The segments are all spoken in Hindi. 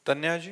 तन्या जी,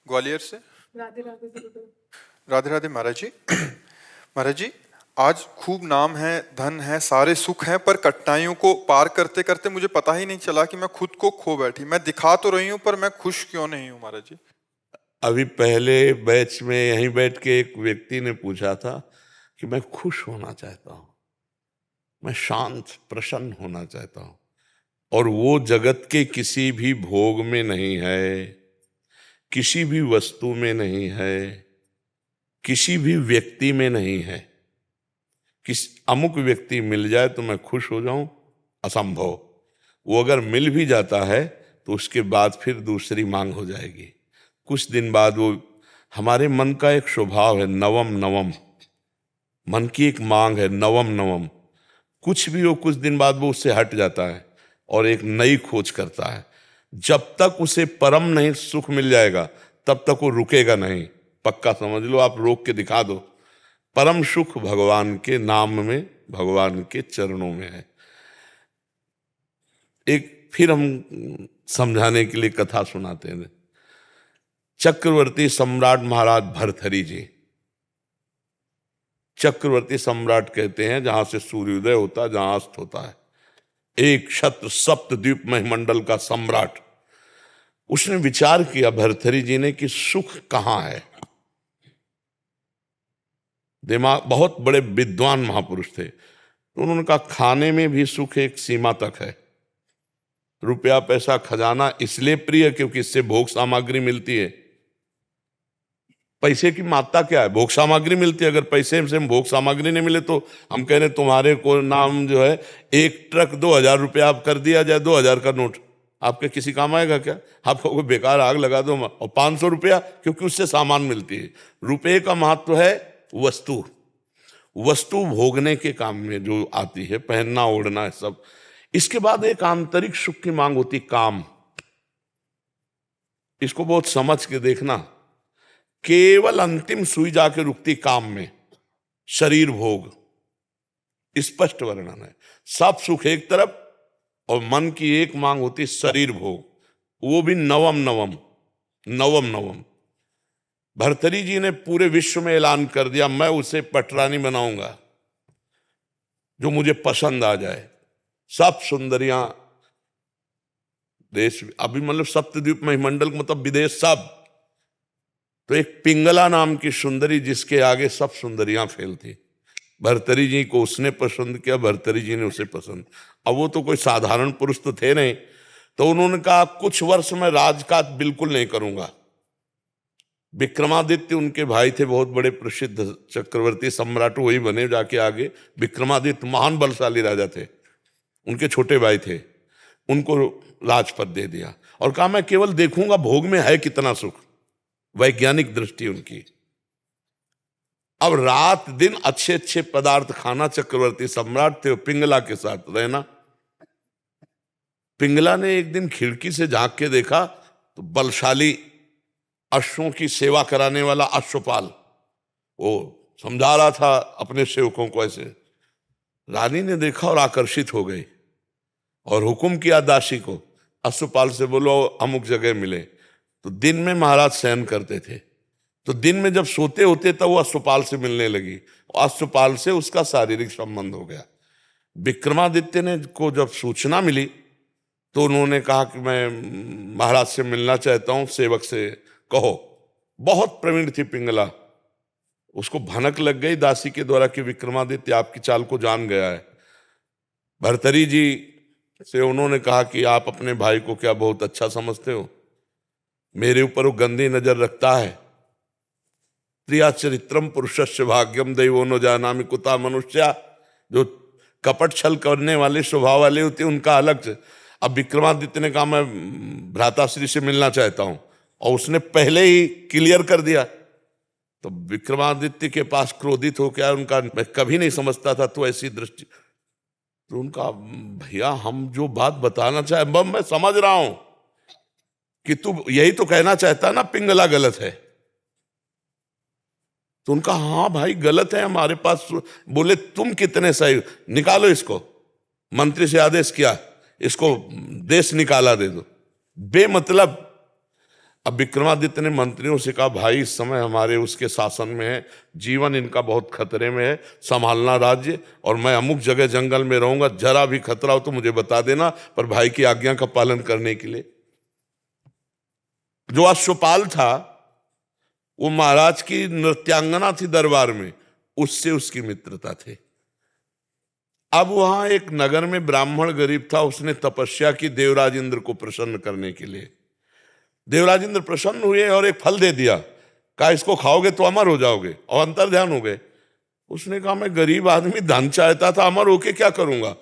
ग्वालियर से। राधे राधे गुरुदेव। राधे राधे महाराज जी। महाराज जी, आज खूब नाम है, धन है, सारे सुख हैं, पर कठिनाइयों को पार करते करते मुझे पता ही नहीं चला कि मैं खुद को खो बैठी। मैं दिखा तो रही हूँ, पर मैं खुश क्यों नहीं हूँ महाराज जी। अभी पहले बैच में यहीं बैठ के एक व्यक्ति ने पूछा था कि मैं खुश होना चाहता हूँ, मैं शांत प्रसन्न होना चाहता हूँ, और वो जगत के किसी भी भोग में नहीं है, किसी भी वस्तु में नहीं है, किसी भी व्यक्ति में नहीं है। किस अमुक व्यक्ति मिल जाए तो मैं खुश हो जाऊं, असंभव। वो अगर मिल भी जाता है तो उसके बाद फिर दूसरी मांग हो जाएगी। कुछ दिन बाद वो, हमारे मन का एक स्वभाव है नवम नवम, मन की एक मांग है नवम नवम। कुछ भी हो, कुछ दिन बाद वो उससे हट जाता है और एक नई खोज करता है। जब तक उसे परम नहीं सुख मिल जाएगा तब तक वो रुकेगा नहीं। पक्का समझ लो, आप रोक के दिखा दो। परम सुख भगवान के नाम में, भगवान के चरणों में है। एक फिर हम समझाने के लिए कथा सुनाते हैं। चक्रवर्ती सम्राट महाराज भर्तहरि जी, चक्रवर्ती सम्राट कहते हैं जहां से सूर्योदय होता है, जहां अस्त होता है। एक छत्र सप्तद्वीप महिमंडल का सम्राट। उसने विचार किया भर्तहरि जी ने कि सुख कहां है। दिमाग, बहुत बड़े विद्वान महापुरुष थे, तो उन्होंने कहा खाने में भी सुख एक सीमा तक है। रुपया पैसा खजाना इसलिए प्रिय क्योंकि इससे भोग सामग्री मिलती है। पैसे की मात्रा क्या है? भोग सामग्री मिलती है। अगर पैसे से भोग सामग्री नहीं मिले तो हम कह रहे तुम्हारे को नाम जो है एक ट्रक 2000 रुपया आप कर दिया जाए, 2000 का नोट आपके किसी काम आएगा क्या? आपको कोई बेकार आग लगा दो। और 500 रुपया, क्योंकि उससे सामान मिलती है। रुपये का महत्व है वस्तु, वस्तु भोगने के काम में जो आती है, पहनना ओढ़ना है सब। इसके बाद एक आंतरिक सुख की मांग होती, काम। इसको बहुत समझ के देखना। केवल अंतिम सुई जाके रुकती काम में, शरीर भोग। स्पष्ट वर्णन है। सब सुख एक तरफ और मन की एक मांग होती शरीर भोग, वो भी नवम नवम, नवम नवम। भर्तहरि जी ने पूरे विश्व में ऐलान कर दिया मैं उसे पटरानी बनाऊंगा जो मुझे पसंद आ जाए। सब सुंदरियां देश, अभी मतलब सप्तद्वीप महिमंडल मतलब विदेश सब। तो एक पिंगला नाम की सुंदरी जिसके आगे सब सुंदरियां फेल थी। भर्तहरि जी को उसने पसंद किया, भर्तहरि जी ने उसे पसंद। अब वो तो कोई साधारण पुरुष तो थे नहीं, तो उन्होंने कहा कुछ वर्ष में राजकाज बिल्कुल नहीं करूंगा। विक्रमादित्य उनके भाई थे, बहुत बड़े प्रसिद्ध चक्रवर्ती सम्राट वही बने जाके आगे। विक्रमादित्य महान बलशाली राजा थे, उनके छोटे भाई थे। उनको राजपद दे दिया और कहा मैं केवल देखूंगा भोग में है कितना सुख। वैज्ञानिक दृष्टि उनकी। अब रात दिन अच्छे अच्छे पदार्थ खाना, चक्रवर्ती सम्राट थे, पिंगला के साथ रहना। पिंगला ने एक दिन खिड़की से झांक के देखा तो बलशाली अश्वों की सेवा कराने वाला अश्वपाल वो समझा रहा था अपने सेवकों को ऐसे। रानी ने देखा और आकर्षित हो गई और हुक्म किया दासी को, अश्वपाल से बोलो अमुक जगह मिले। तो दिन में महाराज शयन करते थे, तो दिन में जब सोते होते तब वो अश्वपाल से मिलने लगी और अश्वपाल से उसका शारीरिक संबंध हो गया। विक्रमादित्य ने को जब सूचना मिली तो उन्होंने कहा कि मैं महाराज से मिलना चाहता हूं, सेवक से कहो। बहुत प्रवीण थी पिंगला, उसको भनक लग गई दासी के द्वारा कि विक्रमादित्य आपकी चाल को जान गया है। भर्तहरि जी से उन्होंने कहा कि आप अपने भाई को क्या बहुत अच्छा समझते हो? मेरे ऊपर वो गंदी नजर रखता है। प्रिया चरित्रम पुरुषस्य भाग्यम दैवो न जानामि कुता मनुष्या। जो कपट छल करने वाले स्वभाव वाले होते हैं उनका अलग से। अब विक्रमादित्य ने कहा मैं भ्राताश्री से मिलना चाहता हूं और उसने पहले ही क्लियर कर दिया। तो विक्रमादित्य के पास क्रोधित हो क्या, उनका मैं कभी नहीं समझता था तो ऐसी दृष्टि। तो उनका भैया हम जो बात बताना चाहे मैं समझ रहा हूं कि तू यही तो कहना चाहता ना पिंगला गलत है। तो उनका हाँ भाई गलत है हमारे पास। बोले तुम कितने सही, निकालो इसको। मंत्री से आदेश किया इसको देश निकाला दे दो। बेमतलब अब विक्रमादित्य ने मंत्रियों से कहा, भाई इस समय हमारे उसके शासन में है, जीवन इनका बहुत खतरे में है, संभालना राज्य, और मैं अमुक जगह जंगल में रहूंगा, जरा भी खतरा हो तो मुझे बता देना, पर भाई की आज्ञा का पालन करने के लिए। जो अश्वपाल था वो महाराज की नृत्यांगना थी दरबार में, उससे उसकी मित्रता थी। अब वहां एक नगर में ब्राह्मण गरीब था, उसने तपस्या की देवराज इंद्र को प्रसन्न करने के लिए। देवराज इंद्र प्रसन्न हुए और एक फल दे दिया, कहा इसको खाओगे तो अमर हो जाओगे, और अंतर ध्यान हो गए। उसने कहा मैं गरीब आदमी धन चाहता था, अमर होके क्या करूंगा।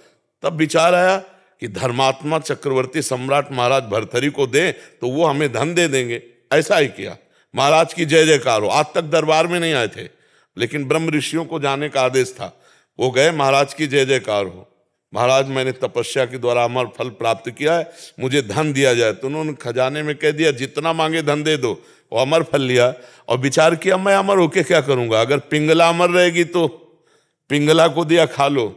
तब विचार आया कि धर्मात्मा चक्रवर्ती सम्राट महाराज भर्तरी को दें तो वो हमें धन दे देंगे। ऐसा ही किया, महाराज की जय जयकार हो। आज तक दरबार में नहीं आए थे, लेकिन ब्रह्म ऋषियों को जाने का आदेश था, वो गए, महाराज की जय जयकार हो, महाराज मैंने तपस्या के द्वारा अमर फल प्राप्त किया है, मुझे धन दिया जाए। तो उन्होंने खजाने में कह दिया जितना मांगे धन दे दो। वो अमर फल लिया और विचार किया मैं अमर होके क्या करूंगा, अगर पिंगला अमर रहेगी तो पिंगला को दिया खा लो।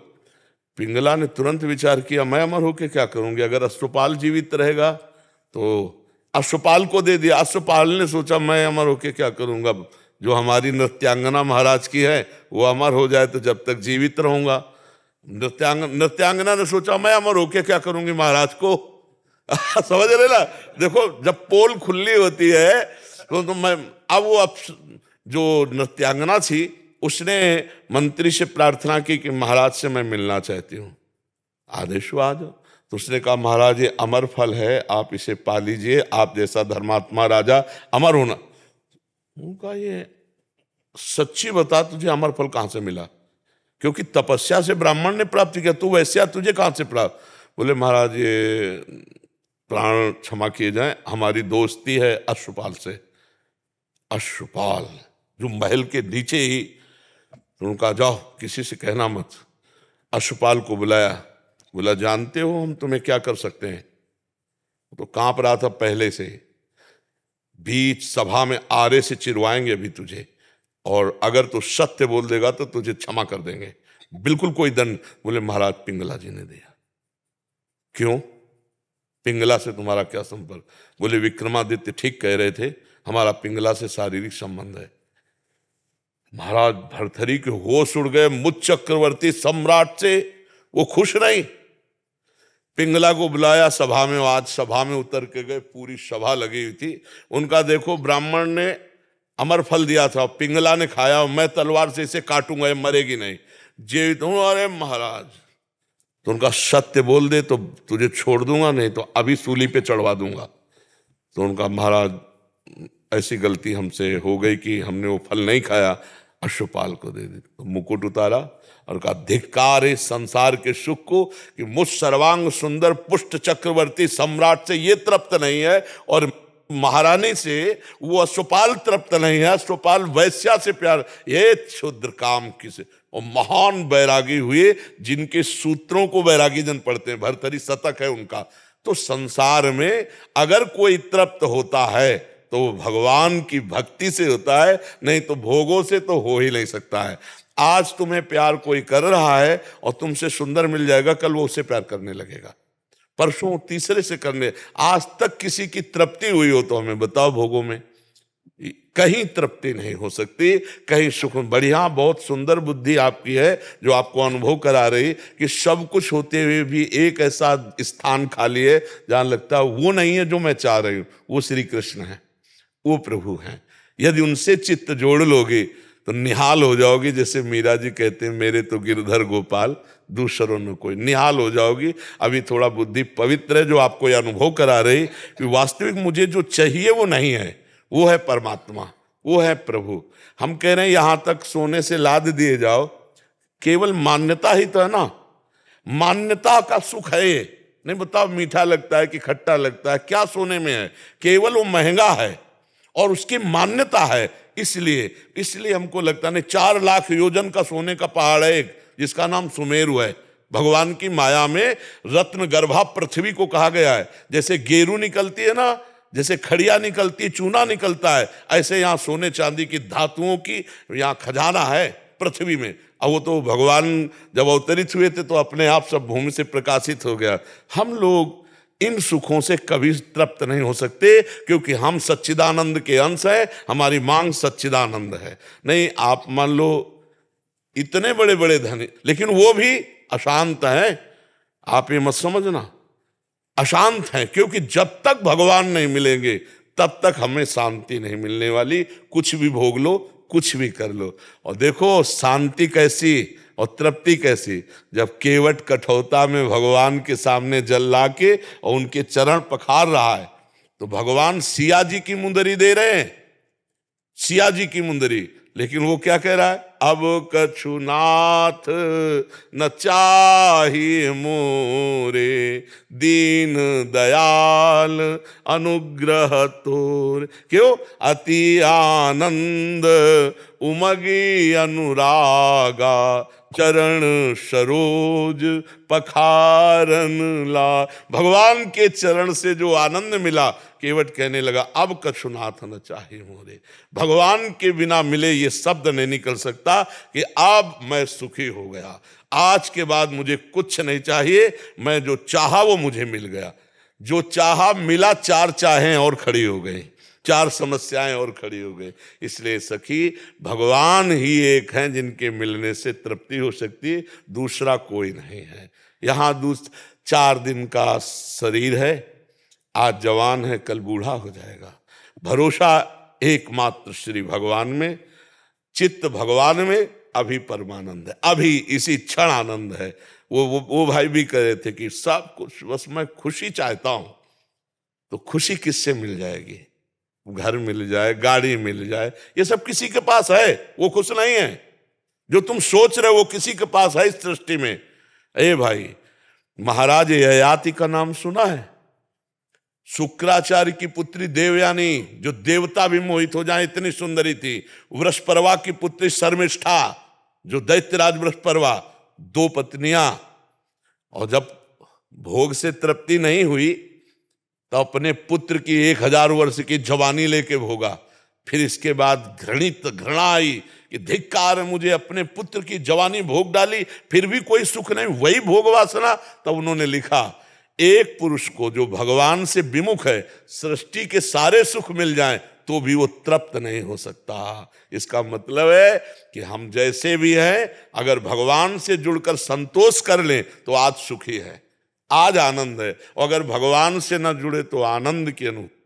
पिंगला ने तुरंत विचार किया मैं अमर होके क्या करूंगी, अगर अश्वपाल जीवित रहेगा तो अश्वपाल को दे दिया। अश्वपाल ने सोचा मैं अमर होके क्या करूंगा, जो हमारी नृत्यांगना महाराज की है वो अमर हो जाए तो जब तक जीवित रहूंगा। नृत्यांगना ने सोचा मैं अमर होके क्या करूंगी महाराज को। समझ रहे ना, देखो जब पोल खुली होती है तो मैं अब वो जो नृत्यांगना थी उसने मंत्री से प्रार्थना की कि महाराज से मैं मिलना चाहती हूँ, आदेश हुआ आ जाओ। तो उसने कहा महाराज ये अमर फल है, आप इसे पा लीजिए, आप जैसा धर्मात्मा राजा अमर होना। उनका ये सच्ची बता तुझे अमर फल कहां से मिला, क्योंकि तपस्या से ब्राह्मण ने प्राप्त किया, तू वैश्या तुझे कहां से प्राप्त। बोले महाराज ये प्राण क्षमा किए जाएं, हमारी दोस्ती है अश्वपाल से। अश्वपाल जो महल के नीचे ही, तो उनका जाओ किसी से कहना मत। अश्वपाल को बुलाया, बोला जानते हो हम तुम्हें क्या कर सकते हैं। तो कांप रहा था पहले से, बीच सभा में आरे से चिरवाएंगे अभी तुझे, और अगर तू सत्य बोल देगा तो तुझे क्षमा कर देंगे, बिल्कुल कोई दंड। बोले महाराज पिंगला जी ने दिया। क्यों, पिंगला से तुम्हारा क्या संपर्क। बोले विक्रमादित्य ठीक कह रहे थे, हमारा पिंगला से शारीरिक संबंध है। महाराज भर्तरी के होश उड़ गए, मुझ चक्रवर्ती सम्राट से वो खुश नहीं। पिंगला को बुलाया सभा में, आज सभा में उतर के गए, पूरी सभा लगी हुई थी। उनका देखो ब्राह्मण ने अमर फल दिया था, पिंगला ने खाया, मैं तलवार से इसे काटूंगा, ये मरेगी नहीं, जीवित हूं। अरे महाराज, तो उनका सत्य बोल दे तो तुझे छोड़ दूंगा, नहीं तो अभी सूली पे चढ़वा दूंगा। तो उनका महाराज ऐसी गलती हमसे हो गई कि हमने वो फल नहीं खाया, अश्वपाल को दे दी। तो मुकुट उतारा और कहा धिक्कार है संसार के सुख को कि मुझ सर्वांग सुंदर पुष्ट चक्रवर्ती सम्राट से ये तृप्त नहीं है, और महारानी से वो अश्वपाल तृप्त नहीं है, अश्वपाल वैश्या से प्यार। ये क्षुद्र काम किसे, और महान बैरागी हुए जिनके सूत्रों को बैरागी जन पढ़ते हैं, भर्तरी शतक है उनका। तो संसार में अगर कोई तृप्त होता है तो वो भगवान की भक्ति से होता है, नहीं तो भोगों से तो हो ही नहीं सकता है। आज तुम्हें प्यार कोई कर रहा है और तुमसे सुंदर मिल जाएगा, कल वो उससे प्यार करने लगेगा, परसों तीसरे से करने। आज तक किसी की तृप्ति हुई हो तो हमें बताओ, भोगों में कहीं तृप्ति नहीं हो सकती, कहीं सुख। बढ़िया, बहुत सुंदर बुद्धि आपकी है जो आपको अनुभव करा रही कि सब कुछ होते हुए भी एक ऐसा स्थान खाली है जहां लगता है वो नहीं है जो मैं चाह रही हूं। वो श्री कृष्ण है, वो प्रभु हैं। यदि उनसे चित्त जोड़ लोगे तो निहाल हो जाओगी। जैसे मीरा जी कहते हैं मेरे तो गिरधर गोपाल दूसरों में कोई, निहाल हो जाओगी। अभी थोड़ा बुद्धि पवित्र है जो आपको यह अनुभव करा रही कि वास्तविक मुझे जो चाहिए वो नहीं है, वो है परमात्मा, वो है प्रभु। हम कह रहे हैं यहां तक सोने से लाद दिए जाओ, केवल मान्यता ही तो है ना, मान्यता का सुख है ये। नहीं बताओ मीठा लगता है कि खट्टा लगता है, क्या सोने में है, केवल वो महंगा है और उसकी मान्यता है। इसलिए हमको लगता नहीं, 4 लाख योजन का सोने का पहाड़ है एक, जिसका नाम सुमेरु है। भगवान की माया में रत्न गर्भा पृथ्वी को कहा गया है। जैसे गेरू निकलती है ना, जैसे खड़िया निकलती, चूना निकलता है, ऐसे यहाँ सोने चांदी की धातुओं की यहाँ खजाना है पृथ्वी में। अब वो तो भगवान जब अवतरित हुए थे तो अपने आप सब भूमि से प्रकाशित हो गया। हम लोग इन सुखों से कभी तृप्त नहीं हो सकते, क्योंकि हम सच्चिदानंद के अंश है, हमारी मांग सच्चिदानंद है। नहीं, आप मान लो इतने बड़े बड़े धनी, लेकिन वो भी अशांत हैं। आप ये मत समझना, अशांत हैं, क्योंकि जब तक भगवान नहीं मिलेंगे तब तक हमें शांति नहीं मिलने वाली। कुछ भी भोग लो, कुछ भी कर लो, और देखो शांति कैसी और तृप्ति कैसी, जब केवट कठौता में भगवान के सामने जल ला के और उनके चरण पखार रहा है, तो भगवान सिया जी की मुंदरी दे रहे हैं, सिया जी की मुंदरी। लेकिन वो क्या कह रहा है, अब कछु नाथ न चाहिए मोरे, दीन दयाल अनुग्रह तोर। क्यों? अति आनंद उमगी अनुरागा, चरण सरोज पखारन ला। भगवान के चरण से जो आनंद मिला, केवट कहने लगा अब कछुनाथ न चाहे मोरे। भगवान के बिना मिले ये शब्द नहीं निकल सकता कि अब मैं सुखी हो गया, आज के बाद मुझे कुछ नहीं चाहिए, मैं जो चाहा वो मुझे मिल गया। जो चाहा मिला, चार चाहें और खड़ी हो गई, चार समस्याएं और खड़ी हो गई। इसलिए सखी, भगवान ही एक हैं जिनके मिलने से तृप्ति हो सकती है, दूसरा कोई नहीं है। यहाँ 4 दिन का शरीर है, आज जवान है कल बूढ़ा हो जाएगा। भरोसा एकमात्र श्री भगवान में, चित्त भगवान में, अभी परमानंद है, अभी इसी क्षण आनंद है। वो भाई भी कह रहे थे कि सब कुछ बस मैं खुशी चाहता हूं, तो खुशी किससे मिल जाएगी? घर मिल जाए, गाड़ी मिल जाए, ये सब किसी के पास है, वो खुश नहीं है। जो तुम सोच रहे हो वो किसी के पास है इस सृष्टि में। ए भाई, महाराज ययाति का नाम सुना है? शुक्राचार्य की पुत्री देवयानी, जो देवता भी मोहित हो जाए इतनी सुंदरी थी। वृषपर्वा की पुत्री शर्मिष्ठा, जो दैत्यराज वृषपर्वा, 2 पत्नियां। और जब भोग से तृप्ति नहीं हुई तो अपने पुत्र की 1000 वर्ष की जवानी लेके भोगा। फिर इसके बाद घृणा आई कि धिक्कार है, मुझे अपने पुत्र की जवानी भोग डाली, फिर भी कोई सुख नहीं, वही भोग वासना। तब उन्होंने लिखा, एक पुरुष को जो भगवान से विमुख है, सृष्टि के सारे सुख मिल जाएं तो भी वो तृप्त नहीं हो सकता। इसका मतलब है कि हम जैसे भी हैं, अगर भगवान से जुड़कर संतोष कर लें तो आज सुखी है, आज आनंद है। और अगर भगवान से न जुड़े तो आनंद की अनुभूति